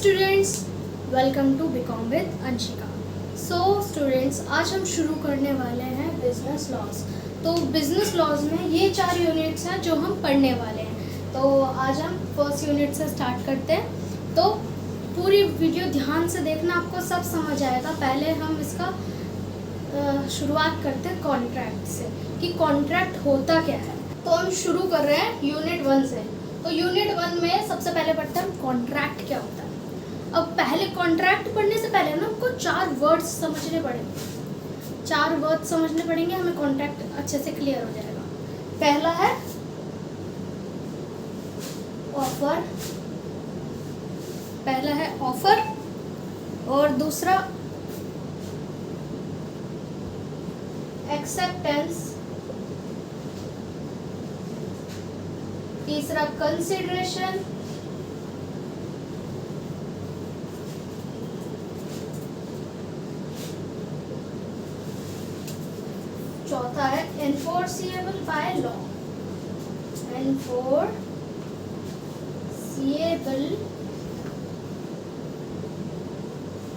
Students, welcome to BCom with Anshika. So students, आज हम शुरू करने वाले हैं बिजनेस लॉज। तो बिजनेस लॉज में ये 4 यूनिट्स हैं जो हम पढ़ने वाले हैं। तो आज हम फर्स्ट यूनिट से स्टार्ट करते हैं। तो पूरी वीडियो ध्यान से देखना, आपको सब समझ आएगा। पहले हम इसका शुरुआत करते हैं कॉन्ट्रैक्ट से, कि कॉन्ट्रैक्ट होता क्या है। तो हम शुरू कर रहे हैं यूनिट 1 से। तो यूनिट 1 में सबसे पहले पढ़ते हैं कॉन्ट्रैक्ट क्या होता है। अब पहले कॉन्ट्रैक्ट पढ़ने से पहले ना हमको 4 वर्ड्स समझने पड़ेंगे। 4 वर्ड्स समझने पड़ेंगे, हमें कॉन्ट्रैक्ट अच्छे से क्लियर हो जाएगा। पहला है ऑफर, पहला है ऑफर, और दूसरा एक्सेप्टेंस, तीसरा कंसिडरेशन, चौथा है enforceable by law, enforceable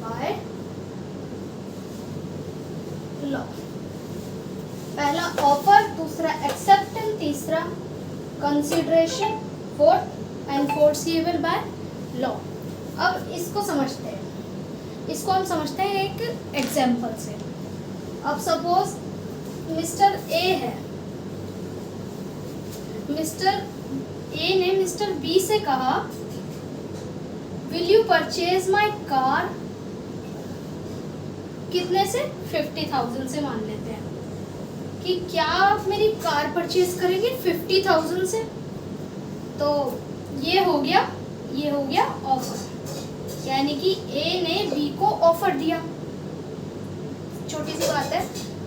by law. पहला ऑफर, दूसरा एक्सेप्टेंस, तीसरा consideration, fourth enforceable by law. अब इसको समझते हैं, इसको हम समझते हैं एक एग्जाम्पल से। अब सपोज मिस्टर ए है, मिस्टर ए ने मिस्टर बी से कहा will you purchase my car, कितने से? 50,000 से मान लेते हैं कि क्या आप मेरी कार परचेज करेंगे 50,000 से। तो ये हो गया ऑफर, यानी कि ए ने बी को ऑफर दिया। छोटी सी बात है,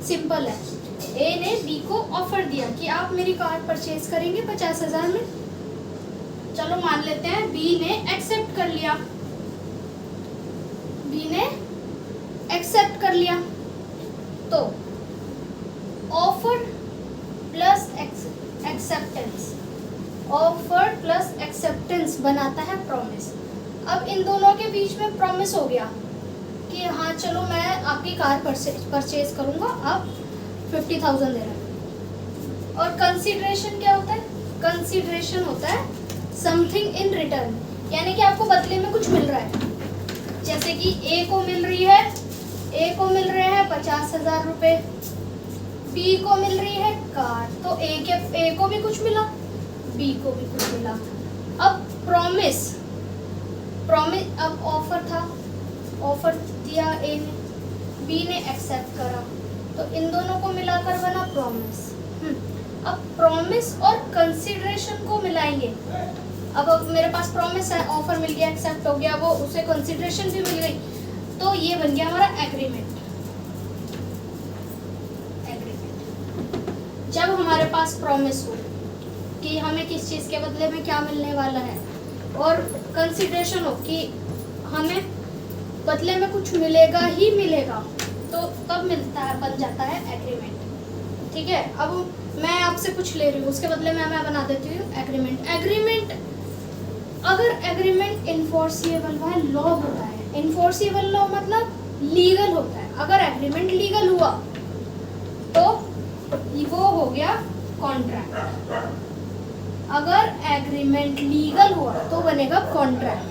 सिंपल है। ए ने बी को ऑफर दिया कि आप मेरी कार परचेज करेंगे 50,000 में। चलो मान लेते हैं बी ने एक्सेप्ट कर लिया, बी ने एक्सेप्ट कर लिया। तो offer plus acceptance, offer plus acceptance बनाता है प्रॉमिस। अब इन दोनों के बीच में प्रॉमिस हो गया कि हाँ चलो मैं आपकी कार परचेज करूंगा, आप 50,000 दे रहे हैं। और कंसीडरेशन क्या होता है? कंसीडरेशन होता है समथिंग इन रिटर्न, यानी कि आपको बदले में कुछ मिल रहा है। जैसे कि ए को मिल रहे हैं 50,000 रुपए, बी को मिल रही है कार, तो ए को भी कुछ मिला, बी को भी कुछ मिला। अब प्रॉमिस, अब ऑफर था, ऑफर दिया ए ने, बी ने एक्सेप्ट करा, तो इन दोनों को मिलाकर बना प्रॉमिस। अब प्रॉमिस और कंसीडरेशन को मिलाएंगे। अब मेरे पास प्रॉमिस है, ऑफर मिल गया, एक्सेप्ट हो गया, वो उसे कंसीडरेशन भी मिल गई, तो ये बन गया हमारा एग्रीमेंट। जब हमारे पास प्रॉमिस हो कि हमें किस चीज़ के बदले में क्या मिलने वाला है, और कंसीडरेशन हो कि हमें बदले में कुछ मिलेगा ही मिलेगा, तो तब मिलता है, बन जाता है एग्रीमेंट। ठीक है, अब मैं आपसे कुछ ले रही हूँ, उसके बदले में मैं बना देती हूँ एग्रीमेंट। एग्रीमेंट, अगर एग्रीमेंट इनफोर्सिएबल बाय लॉ होता है, इनफोर्सिएबल लॉ मतलब लीगल होता है। अगर एग्रीमेंट लीगल हुआ तो वो हो गया कॉन्ट्रैक्ट। अगर एग्रीमेंट लीगल हुआ तो बनेगा कॉन्ट्रैक्ट।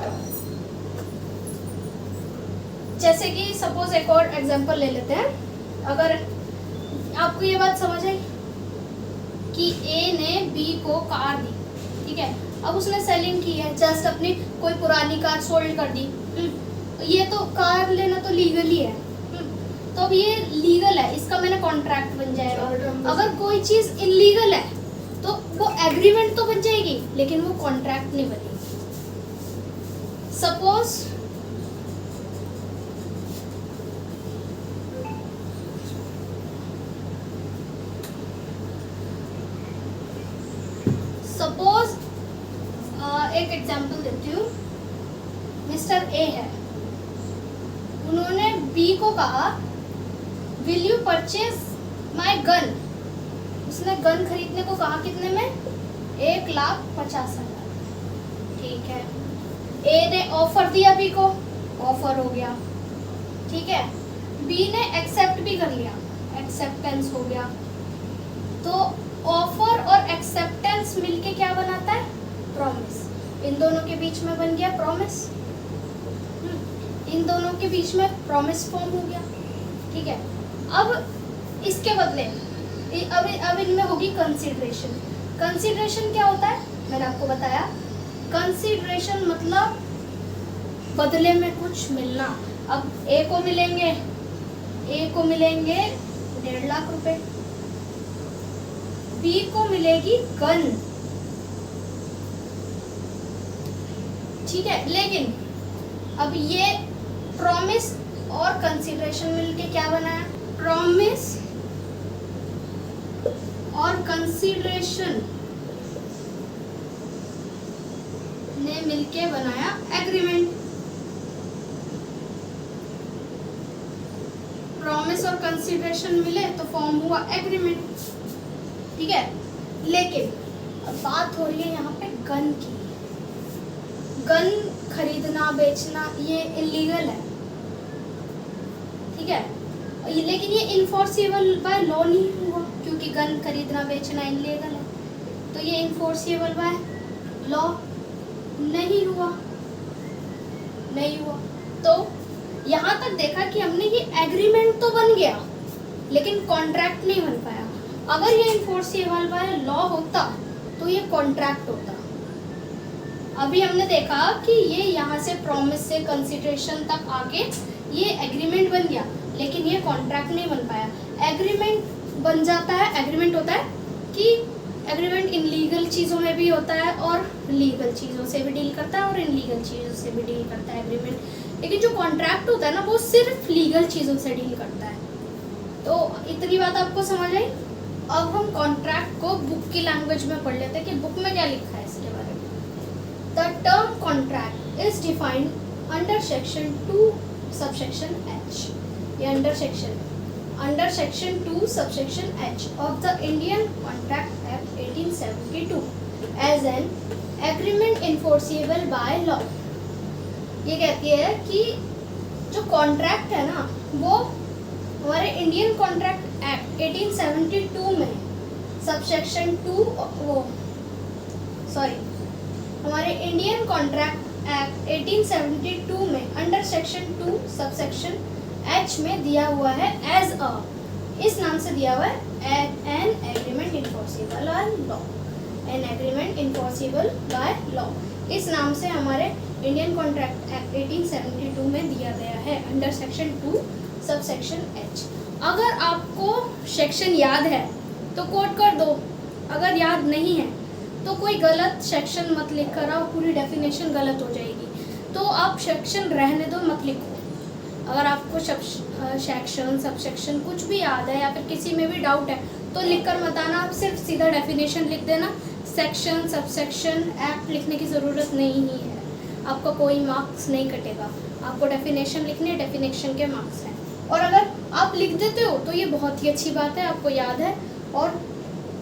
जैसे कि सपोज एक और एग्जांपल ले लेते हैं। अगर आपको ये बात समझ आई कि ए ने बी को कार दी, ठीक है, अब उसने सेलिंग की है, जस्ट अपनी कोई पुरानी कार सोल्ड कर दी। ये तो कार लेना तो लीगल ही है, तो अब ये लीगल है, इसका मैंने कॉन्ट्रैक्ट बन जाएगा। अगर कोई चीज इलीगल है तो वो एग्रीमेंट तो बन जाएगी, लेकिन वो कॉन्ट्रैक्ट नहीं बनेगी। सपोज एक एग्जांपल देती हूँ। मिस्टर ए है, उन्होंने बी को कहा will you purchase my gun. उसने गन खरीदने को कहा, कितने में? 1,50,000। ठीक है, ए ने ऑफर दिया बी को, ऑफर हो गया, ठीक है। बी ने एक्सेप्ट भी कर लिया, एक्सेप्टेंस हो गया। तो ऑफर और एक्सेप्टेंस मिलके क्या बनाता है? प्रॉमिस। इन दोनों के बीच में बन गया प्रॉमिस, इन दोनों के बीच में प्रॉमिस फॉर्म हो गया, ठीक है। अब इसके बदले अब इनमें होगी कंसीडरेशन। कंसीडरेशन क्या होता है? मैंने आपको बताया, कंसीडरेशन मतलब बदले में कुछ मिलना। अब ए को मिलेंगे 1.5 लाख रुपए, बी को मिलेगी गन, ठीक है। लेकिन अब ये प्रॉमिस और कंसीडरेशन मिलके क्या बनाया? प्रॉमिस और कंसीडरेशन ने मिलके बनाया एग्रीमेंट। प्रॉमिस और कंसीडरेशन मिले तो फॉर्म हुआ एग्रीमेंट, ठीक है। लेकिन अब बात हो रही है यहाँ पे गन की। गन खरीदना बेचना ये इलीगल है, ठीक है। लेकिन ये इन्फोर्सेबल बाय लॉ नहीं हुआ, क्योंकि गन खरीदना बेचना इलीगल है, तो ये इन्फोर्सेबल बाय लॉ नहीं हुआ। तो यहाँ तक देखा कि हमने ये एग्रीमेंट तो बन गया लेकिन कॉन्ट्रैक्ट नहीं बन पाया। अगर ये इन्फोर्सेबल बाय लॉ होता तो ये कॉन्ट्रैक्ट होता। अभी हमने देखा कि ये यहाँ से प्रॉमिस से कंसीडरेशन तक आके ये एग्रीमेंट बन गया, लेकिन ये कॉन्ट्रैक्ट नहीं बन पाया। एग्रीमेंट बन जाता है, एग्रीमेंट होता है कि एग्रीमेंट इनलीगल चीज़ों में भी होता है और लीगल चीज़ों से भी डील करता है और इनलीगल चीज़ों से भी डील करता है एग्रीमेंट। लेकिन जो कॉन्ट्रैक्ट होता है ना, वो सिर्फ लीगल चीज़ों से डील करता है। तो इतनी बात आपको समझ आई। अब हम कॉन्ट्रैक्ट को बुक की लैंग्वेज में पढ़ लेते हैं कि बुक में क्या लिखा है इसके बारे में। The term contract is defined under section 2 subsection H। ये under section 2 subsection H of the Indian Contract Act 1872 as an agreement enforceable by law। ये कहती है कि जो कॉन्ट्रैक्ट है ना, वो हमारे इंडियन कॉन्ट्रैक्ट एक्ट 1872 में सबसेक्शन 2 हमारे इंडियन कॉन्ट्रैक्ट एक्ट 1872 में अंडर सेक्शन 2 सबसेक्शन H में दिया हुआ है एज अ, इस नाम से दिया हुआ है an agreement enforceable by law. An agreement enforceable by law, इस नाम से हमारे इंडियन कॉन्ट्रैक्ट एक्ट 1872 में दिया गया है अंडर सेक्शन 2 सबसेक्शन H। अगर आपको सेक्शन याद है तो कोट कर दो, अगर याद नहीं है तो कोई गलत सेक्शन मत लिख कर आओ, पूरी डेफिनेशन गलत हो जाएगी। तो आप सेक्शन रहने दो, मत लिखो। अगर आपको सेक्शन सबसेक्शन कुछ भी याद है या फिर किसी में भी डाउट है तो लिख कर मत आना, आप सिर्फ सीधा डेफिनेशन लिख देना। सेक्शन सबसेक्शन एक्ट लिखने की ज़रूरत नहीं है, आपका कोई मार्क्स नहीं कटेगा। आपको डेफिनेशन लिखनी है, डेफिनेशन के मार्क्स हैं। और अगर आप लिख देते हो तो ये बहुत ही अच्छी बात है, आपको याद है और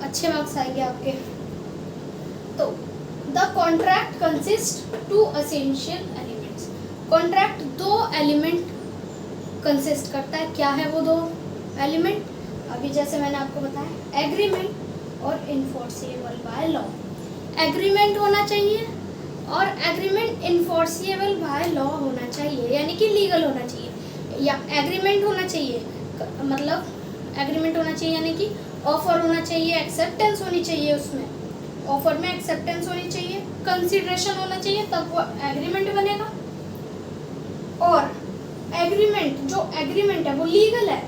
अच्छे मार्क्स आएंगे आपके। तो the contract consist 2 essential elements. Contract 2 element consist करता है। क्या है वो 2 एलिमेंट? अभी जैसे मैंने आपको बताया, एग्रीमेंट और इन्फोर्सेबल बाय लॉ। एग्रीमेंट होना चाहिए और एग्रीमेंट इन्फोर्सेबल बाय लॉ होना चाहिए, यानी कि लीगल होना चाहिए। या एग्रीमेंट होना चाहिए मतलब एग्रीमेंट होना चाहिए यानी कि ऑफर होना चाहिए, एक्सेप्टेंस होनी चाहिए, उसमें ऑफर में एक्सेप्टेंस होनी चाहिए, कंसीडरेशन होना चाहिए, तब वो एग्रीमेंट बनेगा। और एग्रीमेंट, जो एग्रीमेंट है वो लीगल है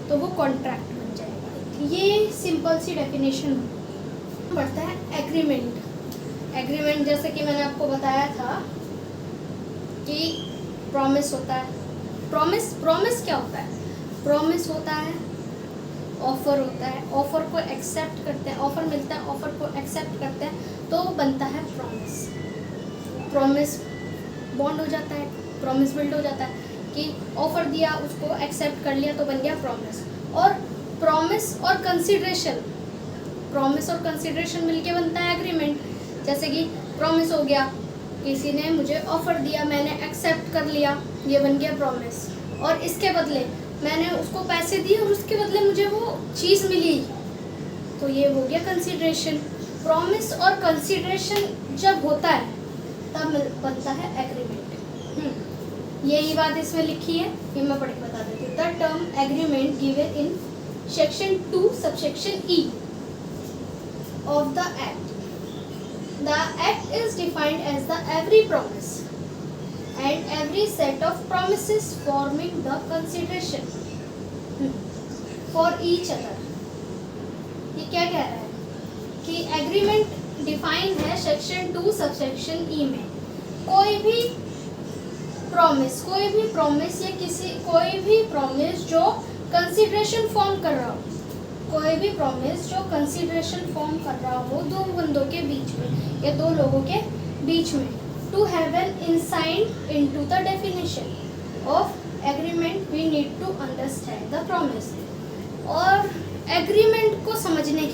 तो वो कॉन्ट्रैक्ट बन जाएगा। ये सिंपल सी डेफिनेशन बढ़ता है एग्रीमेंट। एग्रीमेंट जैसे कि मैंने आपको बताया था कि प्रॉमिस होता है। प्रॉमिस क्या होता है? प्रॉमिस होता है, ऑफर होता है, ऑफर को एक्सेप्ट करते हैं, ऑफर मिलता है, ऑफर को एक्सेप्ट करते हैं तो बनता है प्रॉमिस। प्रॉमिस बॉन्ड हो जाता है, प्रॉमिस बिल्ड हो जाता है कि ऑफर दिया, उसको एक्सेप्ट कर लिया तो बन गया प्रॉमिस। और प्रॉमिस और कंसीडरेशन मिलके बनता है एग्रीमेंट। जैसे कि प्रॉमिस हो गया किसी ने मुझे ऑफर दिया, मैंने एक्सेप्ट कर लिया, ये बन गया प्रॉमिस। और इसके बदले मैंने उसको पैसे दिए और उसके बदले मुझे वो चीज़ मिली, तो ये हो गया कंसीडरेशन। प्रॉमिस और कंसीडरेशन जब होता है तब बनता है एग्रीमेंट। यही बात इसमें लिखी है, ये मैं पढ़ के बता देती हूँ। The term agreement given in section 2 subsection E of the act. The act is defined as the every promise and every set of promises forming the consideration for each other. ये क्या कह रहा है कि एग्रीमेंट डिफाइन है section 2 subsection E में। कोई भी प्रॉमिस या कोई भी प्रॉमिस जो कंसीडरेशन फॉर्म कर रहा हो, कोई भी प्रॉमिस जो कंसीडरेशन फॉर्म कर रहा हो दो बंदों के बीच में या दो लोगों के बीच में। To have an insight into the definition of agreement we need to understand the promise. और एग्रीमेंट को समझने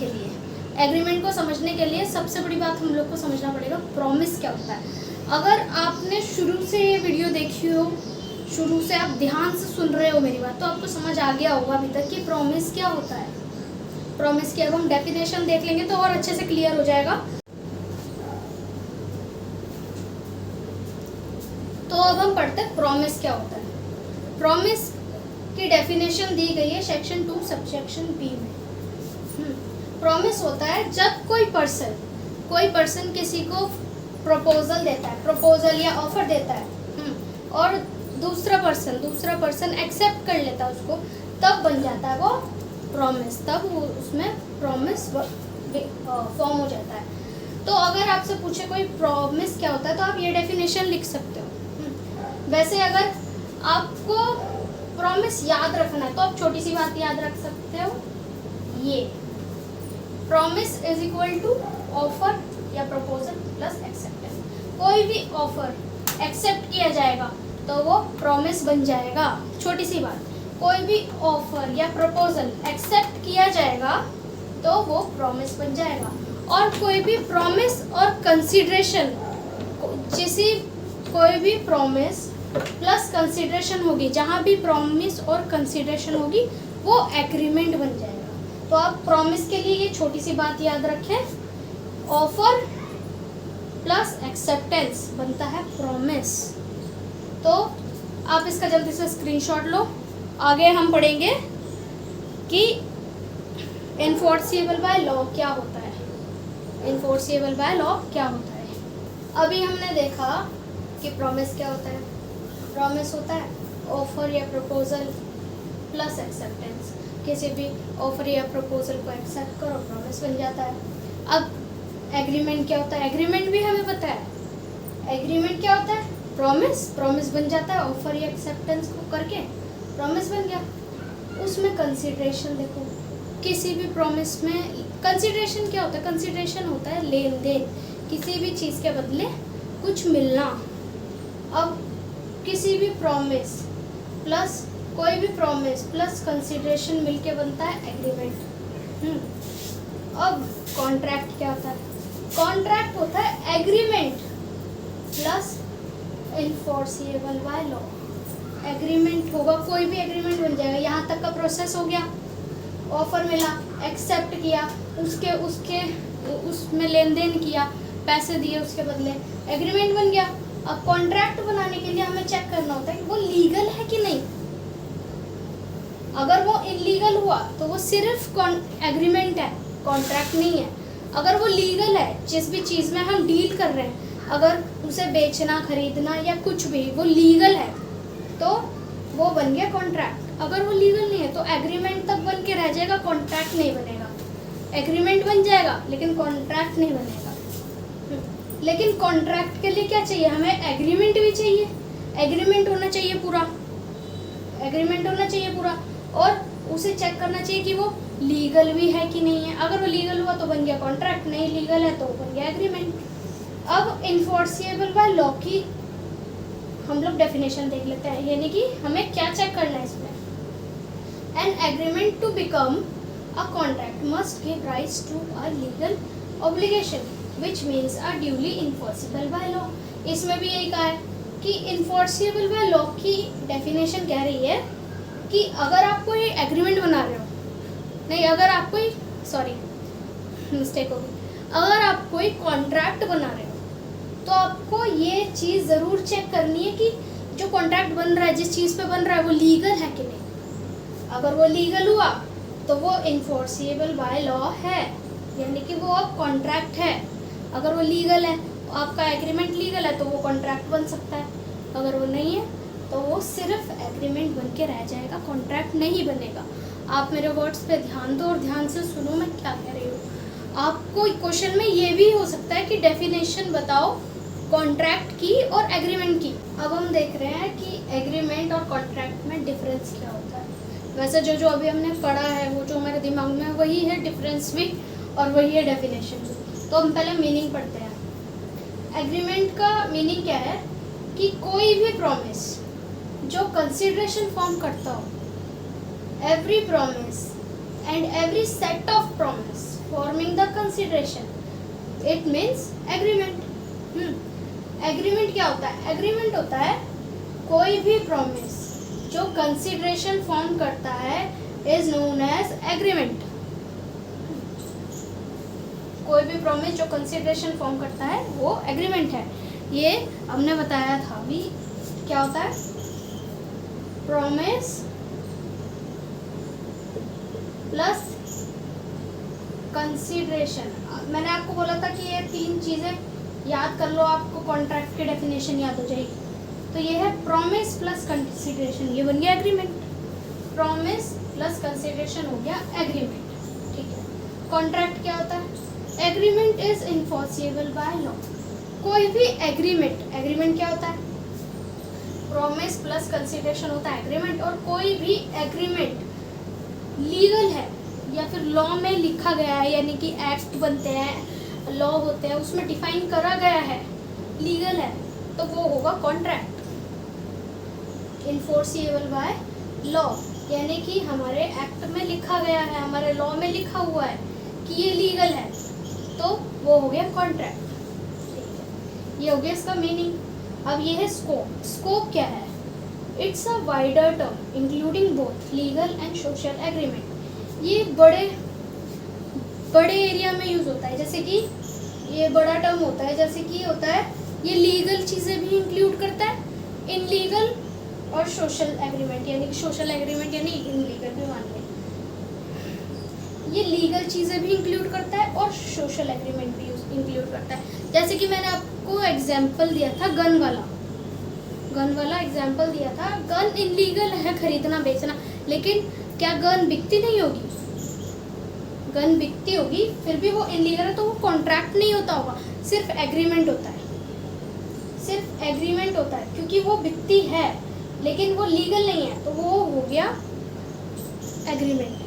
के लिए सबसे बड़ी बात हम लोग को समझना पड़ेगा प्रॉमिस क्या होता है। अगर आपने शुरू से ये वीडियो देखी हो, शुरू से आप ध्यान से सुन रहे हो मेरी बात, तो आपको समझ आ गया होगा अभी तक कि प्रॉमिस क्या होता है। प्रॉमिस की अब हम डेफिनेशन देख लेंगे तो और अच्छे से क्लियर हो जाएगा। तो अब हम पढ़ते हैं प्रॉमिस क्या होता है। प्रॉमिस की डेफिनेशन दी गई है सेक्शन 2 सबसेक्शन B में। प्रॉमिस होता है जब कोई पर्सन किसी को प्रपोजल देता है, प्रपोजल या ऑफर देता है, और दूसरा पर्सन एक्सेप्ट कर लेता है उसको, तब बन जाता है वो प्रॉमिस, तब वो उसमें प्रॉमिस फॉर्म हो जाता है। तो अगर आपसे पूछे कोई प्रॉमिस क्या होता है तो आप ये डेफिनेशन लिख सकते हो। वैसे अगर आपको प्रॉमिस याद रखना है तो आप छोटी सी बात याद रख सकते हो, ये promise is equal to offer या प्रपोजल प्लस एक्सेप्टेंस। कोई भी ऑफर एक्सेप्ट किया जाएगा तो वो प्रॉमिस बन जाएगा। छोटी सी बात, कोई भी ऑफर या प्रपोजल एक्सेप्ट किया जाएगा तो वो प्रॉमिस बन जाएगा। और कोई भी प्रॉमिस और कंसीडरेशन, कोई भी प्रॉमिस प्लस कंसीडरेशन होगी, जहाँ भी प्रॉमिस और कंसीडरेशन होगी वो एग्रीमेंट बन जाएगा। तो आप प्रॉमिस के लिए ये छोटी सी बात याद रखें, ऑफर प्लस एक्सेप्टेंस बनता है प्रॉमिस। तो आप इसका जल्दी से स्क्रीनशॉट लो। आगे हम पढ़ेंगे कि इन्फोर्सिएबल बाय लॉ क्या होता है। इन्फोर्सिएबल बाय लॉ क्या होता है। अभी हमने देखा कि प्रॉमिस क्या होता है। प्रॉमिस होता है ऑफर या प्रपोजल प्लस एक्सेप्टेंस। किसी भी ऑफर या प्रपोजल को एक्सेप्ट करो, प्रॉमिस बन जाता है। अब एग्रीमेंट क्या होता है, एग्रीमेंट भी हमें पता है। एग्रीमेंट क्या होता है, प्रॉमिस बन जाता है ऑफर या एक्सेप्टेंस को करके, प्रॉमिस बन गया। उसमें कंसीडरेशन देखो, किसी भी प्रॉमिस में कंसीडरेशन क्या होता है, कंसीडरेशन होता है लेन देन, किसी भी चीज़ के बदले कुछ मिलना। अब किसी भी प्रॉमिस प्लस कोई भी प्रॉमिस प्लस कंसीडरेशन मिलके बनता है एग्रीमेंट। अब कॉन्ट्रैक्ट क्या होता है, कॉन्ट्रैक्ट होता है agreement plus enforceable by law. Agreement होगा, कोई भी एग्रीमेंट बन जाएगा। यहाँ तक का प्रोसेस हो गया, ऑफर मिला, एक्सेप्ट किया, उसमें लेन देन किया, पैसे दिए उसके बदले, एग्रीमेंट बन गया। अब कॉन्ट्रैक्ट बनाने के लिए हमें चेक करना होता है कि वो लीगल है कि नहीं। अगर वो इलीगल हुआ तो वो सिर्फ एग्रीमेंट है, कॉन्ट्रैक्ट नहीं है। अगर वो लीगल है, जिस भी चीज़ में हम डील कर रहे हैं, अगर उसे बेचना, खरीदना या कुछ भी वो लीगल है तो वो बन गया कॉन्ट्रैक्ट। अगर वो लीगल नहीं है तो एग्रीमेंट तक बन के रह जाएगा, कॉन्ट्रैक्ट नहीं बनेगा। एग्रीमेंट बन जाएगा लेकिन कॉन्ट्रैक्ट नहीं बनेगा। लेकिन कॉन्ट्रैक्ट के लिए क्या चाहिए, हमें एग्रीमेंट भी चाहिए। एग्रीमेंट होना चाहिए पूरा, एग्रीमेंट होना चाहिए पूरा, और उसे चेक करना चाहिए कि वो लीगल भी है कि नहीं है। अगर वो लीगल हुआ तो बन गया कॉन्ट्रैक्ट, नहीं लीगल है तो बन गया एग्रीमेंट। अब इन्फोर्सिएबल बाय लॉ की हम लोग डेफिनेशन देख लेते हैं, यानी कि हमें क्या चेक करना है इसमें। An agreement to become a contract must give rights to a legal obligation which means are duly enforceable by law। इसमें भी यही कहा है कि इन्फोर्सिबल बाय लॉ की डेफिनेशन कह रही है कि अगर आप कोई एग्रीमेंट बना रहे हो, नहीं अगर आप कोई, सॉरी मिस्टेक होगी, अगर आप कोई कॉन्ट्रैक्ट बना रहे हो तो आपको ये चीज़ ज़रूर चेक करनी है कि जो कॉन्ट्रैक्ट बन रहा है, जिस चीज़ पे बन रहा है, वो लीगल है कि नहीं। अगर वो लीगल हुआ तो वो इन्फोर्सिबल बाय लॉ है, यानी कि वो अब कॉन्ट्रैक्ट है। अगर वो लीगल है, आपका एग्रीमेंट लीगल है, तो वो कॉन्ट्रैक्ट बन सकता है। अगर वो नहीं है तो वो सिर्फ एग्रीमेंट बन के रह जाएगा, कॉन्ट्रैक्ट नहीं बनेगा। आप मेरे वर्ड्स पे ध्यान दो और ध्यान से सुनो मैं क्या कह रही हूँ। आपको क्वेश्चन में ये भी हो सकता है कि डेफिनेशन बताओ कॉन्ट्रैक्ट की और एग्रीमेंट की। अब हम देख रहे हैं कि एग्रीमेंट और कॉन्ट्रैक्ट में डिफरेंस क्या होता है। वैसे जो अभी हमने पढ़ा है वो जो हमारे दिमाग में वही है डिफरेंस भी और वही है डेफिनेशन भी। तो हम पहले मीनिंग पढ़ते हैं। एग्रीमेंट का मीनिंग क्या है कि कोई भी प्रॉमिस जो कंसिडरेशन फॉर्म करता हो, every promise and every set of promise forming the consideration, it means agreement. Agreement क्या होता है? एग्रीमेंट होता है कोई भी प्रॉमिस जो कंसिडरेशन फॉर्म करता है इज नोन एज एग्रीमेंट। कोई भी प्रॉमिस जो कंसिडरेशन फॉर्म करता है वो एग्रीमेंट है। ये हमने बताया था अभी। क्या होता है? Promise plus consideration. मैंने आपको बोला था कि ये तीन चीज़ें याद कर लो, आपको कॉन्ट्रैक्ट की डेफिनेशन याद हो जाएगी। तो ये है प्रॉमिस प्लस कंसिडरेशन, ये बन गया एग्रीमेंट। प्रॉमिस प्लस कंसिडरेशन हो गया एग्रीमेंट, ठीक है। कॉन्ट्रैक्ट क्या होता है? Agreement is enforceable by law. कोई भी एग्रीमेंट, एग्रीमेंट क्या होता है? प्रॉमिस प्लस कंसिडरेशन होता है एग्रीमेंट। और कोई भी एग्रीमेंट लीगल है या फिर लॉ में लिखा गया है, यानी कि एक्ट बनते हैं, लॉ होते हैं, उसमें डिफाइन करा गया है, लीगल है, तो वो होगा कॉन्ट्रैक्ट। इन्फोर्सिबल बाय लॉ यानी कि हमारे एक्ट में लिखा गया है, हमारे लॉ में लिखा हुआ है कि ये लीगल है, तो वो हो गया कॉन्ट्रैक्ट, ठीक है। ये हो गया इसका मीनिंग। अब ये है स्कोप। स्कोप क्या है? It's a wider term including both legal and social agreement. ये बड़े एरिया में यूज़ होता है। जैसे कि ये बड़ा टर्म होता है, जैसे कि होता है ये लीगल चीज़ें भी इंक्लूड करता है, इनलीगल और सोशल एग्रीमेंट, यानी कि सोशल एग्रीमेंट यानी इनलीगल भी मान लें। ये लीगल चीज़ें भी इंक्लूड करता है और सोशल एग्रीमेंट भी इंक्लूड करता है। जैसे कि मैंने आपको एग्जांपल दिया था गन वाला एग्जांपल दिया था। गन इनलीगल है खरीदना बेचना, लेकिन क्या गन बिकती नहीं होगी? गन बिकती होगी, फिर भी वो इनलीगल है, तो वो कॉन्ट्रैक्ट नहीं होता होगा, सिर्फ एग्रीमेंट होता है। सिर्फ एग्रीमेंट होता है क्योंकि वो बिकती है लेकिन वो लीगल नहीं है, तो वो हो गया एग्रीमेंट,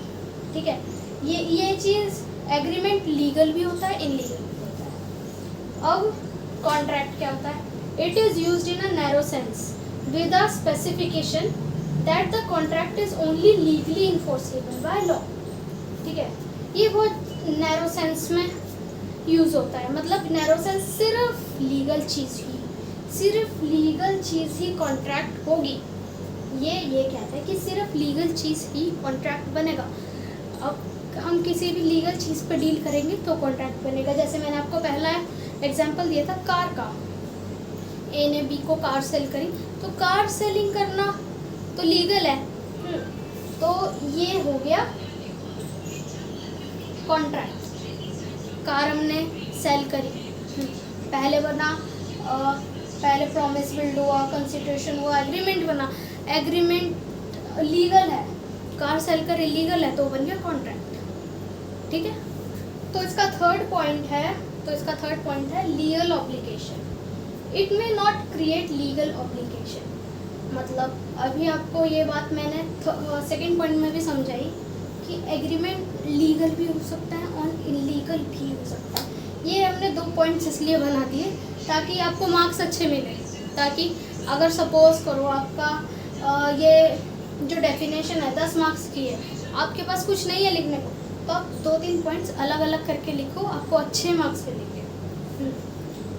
ठीक है। ये चीज़ एग्रीमेंट लीगल भी होता है, इनलीगल भी होता है। अब कॉन्ट्रैक्ट क्या होता है? It is used in a narrow sense with a specification that the contract is only legally enforceable by law, ठीक है। ये बहुत नैरो सेंस में यूज़ होता है, मतलब नैरो सेंस सिर्फ लीगल चीज़ ही कॉन्ट्रैक्ट होगी। ये कहते हैं कि सिर्फ लीगल चीज़ ही कॉन्ट्रैक्ट बनेगा। अब हम किसी भी लीगल चीज़ पर डील करेंगे तो कॉन्ट्रैक्ट बनेगा। जैसे मैंने आपको पहला एग्जांपल दिया था कार का। ए ने बी को कार सेल करी, तो कार सेलिंग करना तो लीगल है, तो ये हो गया कॉन्ट्रैक्ट। कार हमने सेल करी, पहले प्रॉमिस बिल्ड हुआ, कंसिडरेशन हुआ, एग्रीमेंट बना। एग्रीमेंट लीगल है, कार सेल कर इलीगल है, तो बन गया कॉन्ट्रैक्ट, ठीक है। तो इसका थर्ड पॉइंट है legal obligation. It may not create legal obligation. मतलब अभी आपको ये बात मैंने सेकेंड पॉइंट में भी समझाई कि एग्रीमेंट लीगल भी हो सकता है और इलीगल भी हो सकता है। ये हमने 2 पॉइंट्स इसलिए बना दिए ताकि आपको मार्क्स अच्छे मिले, ताकि अगर सपोज करो आपका ये जो डेफिनेशन है 10 मार्क्स की है, आपके पास कुछ नहीं है लिखने को, तो आप 2-3 पॉइंट्स अलग अलग करके लिखो, आपको अच्छे मार्क्स मिलेंगे।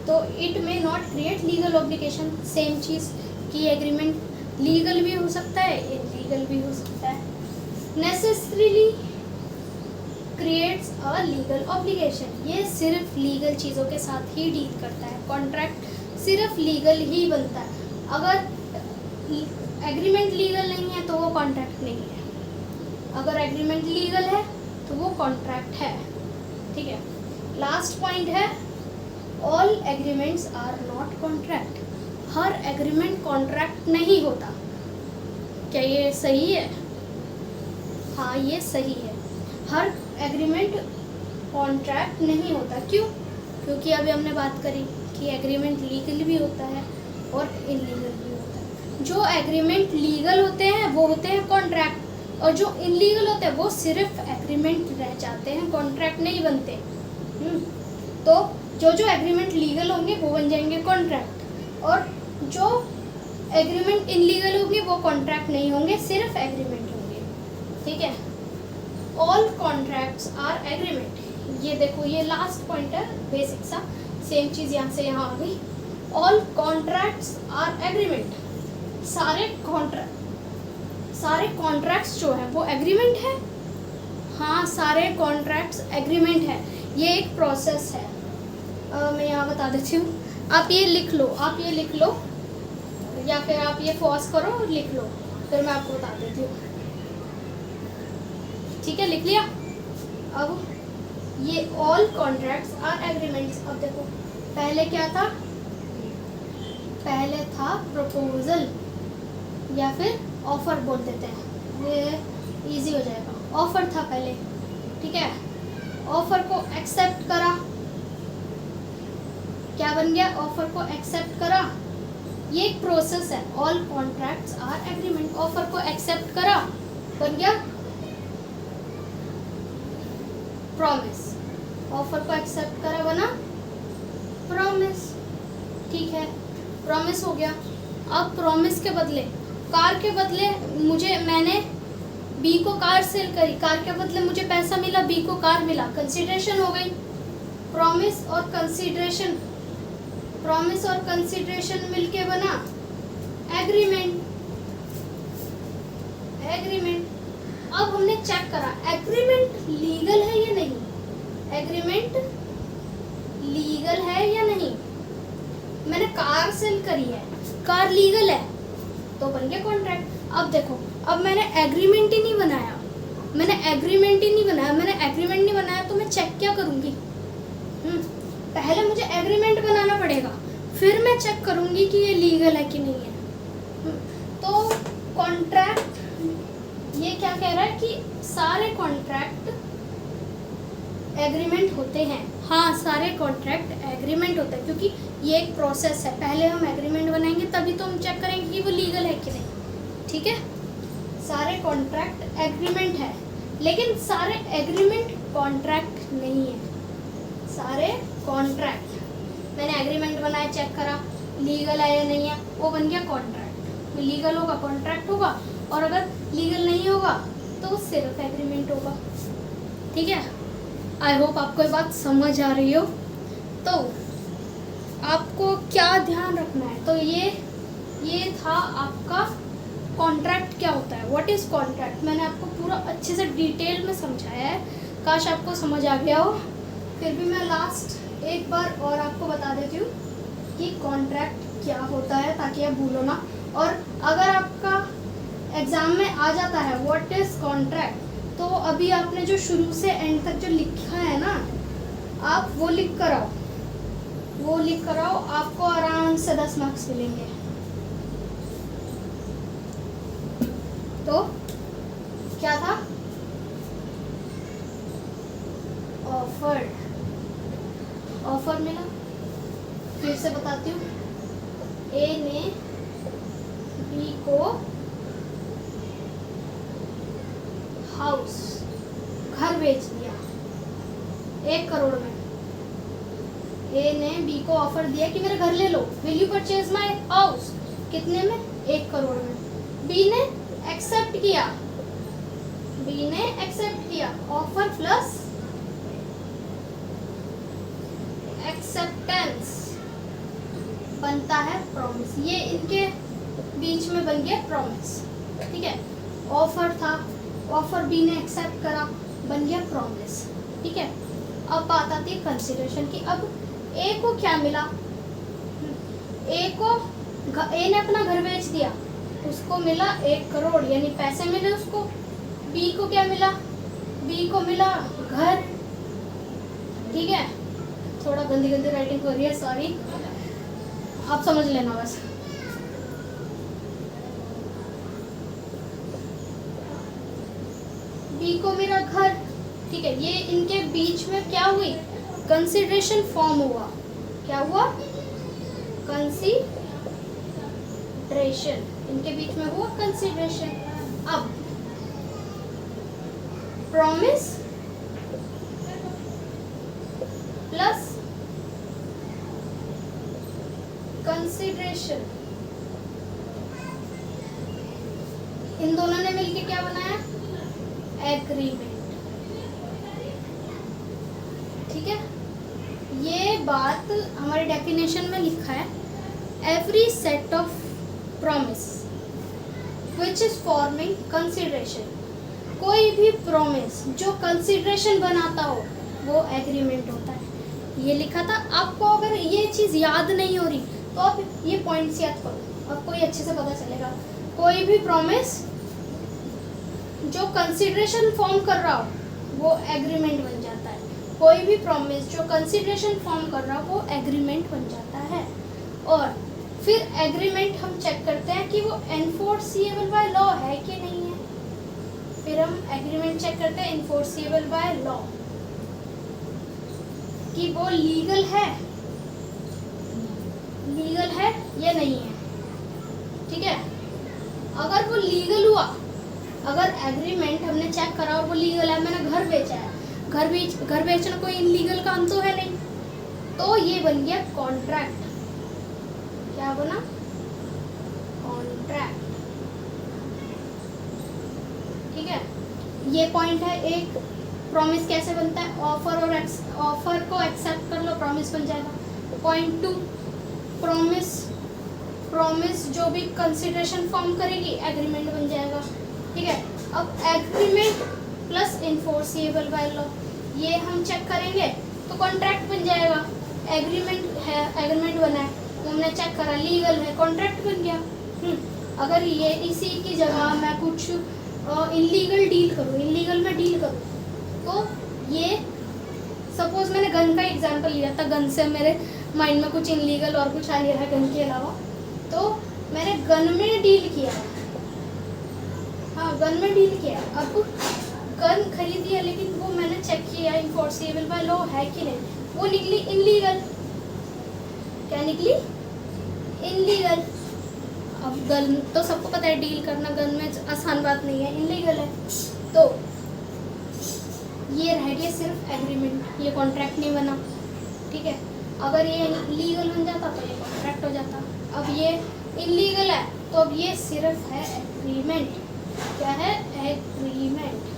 तो it may not create legal obligation. Same चीज़ कि एग्रीमेंट लीगल भी हो सकता है, इलीगल भी हो सकता है। Necessarily creates a legal obligation, ये सिर्फ लीगल चीज़ों के साथ ही डील करता है। कॉन्ट्रैक्ट सिर्फ लीगल ही बनता है। अगर एग्रीमेंट लीगल नहीं है तो वो कॉन्ट्रैक्ट नहीं है, अगर एग्रीमेंट लीगल है तो वो कॉन्ट्रैक्ट है। ठीक है, लास्ट पॉइंट है all agreements are not contract. हर एग्रीमेंट कॉन्ट्रैक्ट नहीं होता। क्या ये सही है? हाँ, ये सही है। हर एग्रीमेंट कॉन्ट्रैक्ट नहीं होता। क्यों? क्योंकि अभी हमने बात करी कि एग्रीमेंट लीगल भी होता है और इलीगल भी होता है। जो एग्रीमेंट लीगल होते हैं वो होते हैं कॉन्ट्रैक्ट, और जो इलीगल होते हैं वो सिर्फ एग्रीमेंट रह जाते हैं, कॉन्ट्रैक्ट नहीं बनते। तो जो एग्रीमेंट लीगल होंगे वो बन जाएंगे कॉन्ट्रैक्ट, और जो एग्रीमेंट इलीगल होंगे वो कॉन्ट्रैक्ट नहीं होंगे, सिर्फ एग्रीमेंट होंगे। ठीक है, ऑल कॉन्ट्रैक्ट्स आर एग्रीमेंट। ये देखो, ये लास्ट पॉइंट है बेसिक सा, सेम चीज़ यहाँ से यहाँ आ गई। All contracts are agreement. सारे कॉन्ट्रैक्ट्स जो है वो एग्रीमेंट है। हाँ, सारे कॉन्ट्रैक्ट्स एग्रीमेंट है। ये एक प्रोसेस है। मैं यहाँ बता देती हूँ, आप ये लिख लो, या फिर आप ये पॉज करो और लिख लो, फिर मैं आपको बता देती हूँ। ठीक है, लिख लिया? अब ये ऑल कॉन्ट्रैक्ट्स आर एग्रीमेंट्स। अब देखो, पहले क्या था? पहले था प्रपोजल या फिर ऑफर बोल देते हैं, ये इजी हो जाएगा। ऑफर था पहले, ठीक है। ऑफर को एक्सेप्ट करा, क्या बन गया? ऑफर को एक्सेप्ट करा। ये एक प्रोसेस है। All contracts are agreement. Offer को एक्सेप्ट करा, बन गया प्रॉमिस। ऑफर को एक्सेप्ट करा, बना प्रॉमिस। ठीक है, प्रॉमिस हो गया। अब प्रॉमिस के बदले, कार के बदले मैंने बी को कार सेल करी, कार के बदले मुझे पैसा मिला, बी को कार मिला, कंसीडरेशन हो गई। प्रॉमिस और कंसीडरेशन मिलके बना एग्रीमेंट। अब हमने चेक करा एग्रीमेंट लीगल है या नहीं, एग्रीमेंट लीगल है या नहीं। मैंने कार सेल करी है, कार लीगल है, तो बन गया कॉन्ट्रैक्ट। अब देखो, अब मैंने एग्रीमेंट ही नहीं बनाया, मैंने एग्रीमेंट नहीं बनाया तो मैं चेक क्या करूँगी? पहले मुझे एग्रीमेंट बनाना पड़ेगा, फिर मैं चेक करूँगी कि ये लीगल है कि नहीं है। तो कॉन्ट्रैक्ट ये क्या कह रहा है कि सारे कॉन्ट्रैक्ट एग्रीमेंट होते हैं। हाँ, सारे कॉन्ट्रैक्ट एग्रीमेंट होते हैं, क्योंकि ये एक प्रोसेस है। पहले हम एग्रीमेंट बनाएंगे तभी तो हम चेक करेंगे कि वो लीगल है कि नहीं। ठीक है, सारे कॉन्ट्रैक्ट एग्रीमेंट है, लेकिन सारे एग्रीमेंट कॉन्ट्रैक्ट नहीं है। सारे कॉन्ट्रैक्ट, मैंने एग्रीमेंट बनाया, चेक करा लीगल है या नहीं है, वो बन गया कॉन्ट्रैक्ट। लीगल होगा कॉन्ट्रैक्ट होगा, और अगर लीगल नहीं होगा तो सिर्फ एग्रीमेंट होगा। ठीक है, आई होप आपको ये बात समझ आ रही हो। तो आपको क्या ध्यान रखना है, तो ये था आपका कॉन्ट्रैक्ट क्या होता है, व्हाट इज़ कॉन्ट्रैक्ट। मैंने आपको पूरा अच्छे से डिटेल में समझाया है, काश आपको समझ आ गया हो। फिर भी मैं लास्ट एक बार और आपको बता देती हूँ कि कॉन्ट्रैक्ट क्या होता है, ताकि आप भूलो ना। और अगर आपका एग्ज़ाम में आ जाता है व्हाट इज़ कॉन्ट्रैक्ट, तो अभी आपने जो शुरू से एंड तक जो लिखा है ना, आप वो लिख कर आओ, आपको आराम से 10 मार्क्स मिलेंगे। तो क्या था? ऑफर मिला। फिर से बताती हूँ, ए ने बी को हाउस, घर बेच दिया 1 करोड़ में। ए ने बी को ऑफर दिया कि मेरा घर ले लो, will you purchase my house, कितने में? 1 करोड़ में। बी ने एक्सेप्ट किया, ऑफर प्लस एक्सेप्टेंस, प्रॉमिस, ये इनके बीच में बन गया प्रॉमिस, ठीक है। ऑफर था, ऑफर बी ने एक्सेप्ट करा, बन गया प्रॉमिस, ठीक है। अब बात आती है कंसिडरेशन की। अब ए को क्या मिला, ए ने अपना घर बेच दिया, उसको मिला 1 करोड़ यानी पैसे मिले उसको। बी को क्या मिला, बी को मिला घर, ठीक है। थोड़ा गंदी गंदी राइटिंग हो रही है, सॉरी, आप समझ लेना बस। बी को मेरा घर, ठीक है। ये इनके बीच में क्या हुई, कंसिडरेशन फॉर्म हुआ। क्या हुआ, कंसिडरेशन, इनके बीच में हुआ कंसिडरेशन। अब प्रॉमिस प्लस कंसिडरेशन, इन दोनों ने मिलकर क्या बनाया, एग्रीमेंट, ठीक है। ये बात हमारे डेफिनेशन में लिखा है, every set of promise which is forming consideration, कोई भी प्रॉमिस जो कंसिडरेशन बनाता हो वो एग्रीमेंट होता है। ये लिखा था। आपको अगर ये चीज़ याद नहीं हो रही तो आप ये पॉइंट्स याद करो, आपको ये अच्छे से पता चलेगा। कोई भी प्रॉमिस जो कंसिडरेशन फॉर्म कर रहा हो वो एग्रीमेंट बन जाता है, कोई भी प्रॉमिस जो कंसिडरेशन फॉर्म कर रहा हो वो एग्रीमेंट बन जाता है। और फिर एग्रीमेंट हम चेक करते हैं कि वो एनफोर्सिएबल बाय लॉ है कि नहीं है। फिर हम एग्रीमेंट चेक करते हैं एनफोर्सिएबल बाय लॉ, कि वो लीगल है या नहीं है, ठीक है। अगर वो लीगल हुआ, अगर एग्रीमेंट हमने चेक करा और वो लीगल है, मैंने घर बेचा है, घर बेचना कोई इनलीगल काम तो है नहीं, तो ये बन गया कॉन्ट्रैक्ट। क्या बना, कॉन्ट्रैक्ट, ठीक है। ये पॉइंट है एक। प्रॉमिस कैसे बनता है, ऑफर और ऑफर को एक्सेप्ट कर लो, प्रॉमिस बन जाएगा। पॉइंट 2, प्रॉमिस जो भी कंसिडरेशन फॉर्म करेगी एग्रीमेंट बन जाएगा, ठीक है। अब agreement plus enforceable by law, ये हम चेक करेंगे तो कॉन्ट्रैक्ट बन जाएगा। एग्रीमेंट है, एग्रीमेंट बना है, हमने चेक करा लीगल है, कॉन्ट्रैक्ट बन गया। अगर ये इसी की जगह मैं कुछ इलीगल डील करूँ, इलीगल में डील करूँ, तो ये सपोज मैंने गन का एग्जांपल लिया था, गन से मेरे माइंड में कुछ इलीगल और कुछ आ नहीं रहा गन के अलावा, तो मैंने गन में डील किया, हाँ गन में डील किया। अब गन खरीदी है लेकिन वो मैंने चेक किया इनफोर्सिएबल बाय लॉ है कि नहीं, वो निकली इनलीगल। क्या निकली, इनलीगल। अब गन तो सबको पता है डील करना गन में आसान बात नहीं है, इनलीगल है, तो ये रह गया सिर्फ एग्रीमेंट, ये कॉन्ट्रैक्ट नहीं बना, ठीक है। अगर ये लीगल बन जाता तो ये कॉन्ट्रैक्ट हो जाता। अब ये इलीगल है तो अब ये सिर्फ है एग्रीमेंट। क्या है, एग्रीमेंट।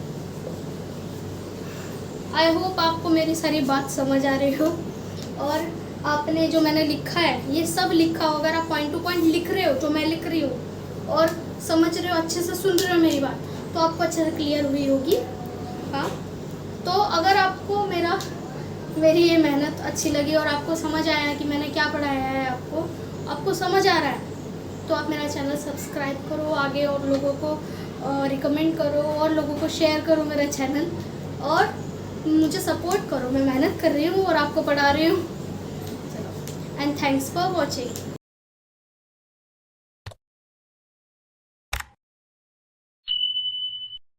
आई होप आपको मेरी सारी बात समझ आ रही हो, और आपने जो मैंने लिखा है ये सब लिखा हो, अगर आप पॉइंट टू पॉइंट लिख रहे हो जो मैं लिख रही हूँ और समझ रहे हो, अच्छे से सुन रहे हो मेरी बात, तो आपको अच्छे से क्लियर हुई होगी। हाँ, तो अगर आपको मेरी ये मेहनत अच्छी लगी और आपको समझ आया कि मैंने क्या पढ़ाया है, आपको समझ आ रहा है, तो आप मेरा चैनल सब्सक्राइब करो, आगे और लोगों को रिकमेंड करो और लोगों को शेयर करो मेरा चैनल, और मुझे सपोर्ट करो। मैं मेहनत कर रही हूँ और आपको पढ़ा रही हूँ। चलो, एंड थैंक्स फॉर वॉचिंग।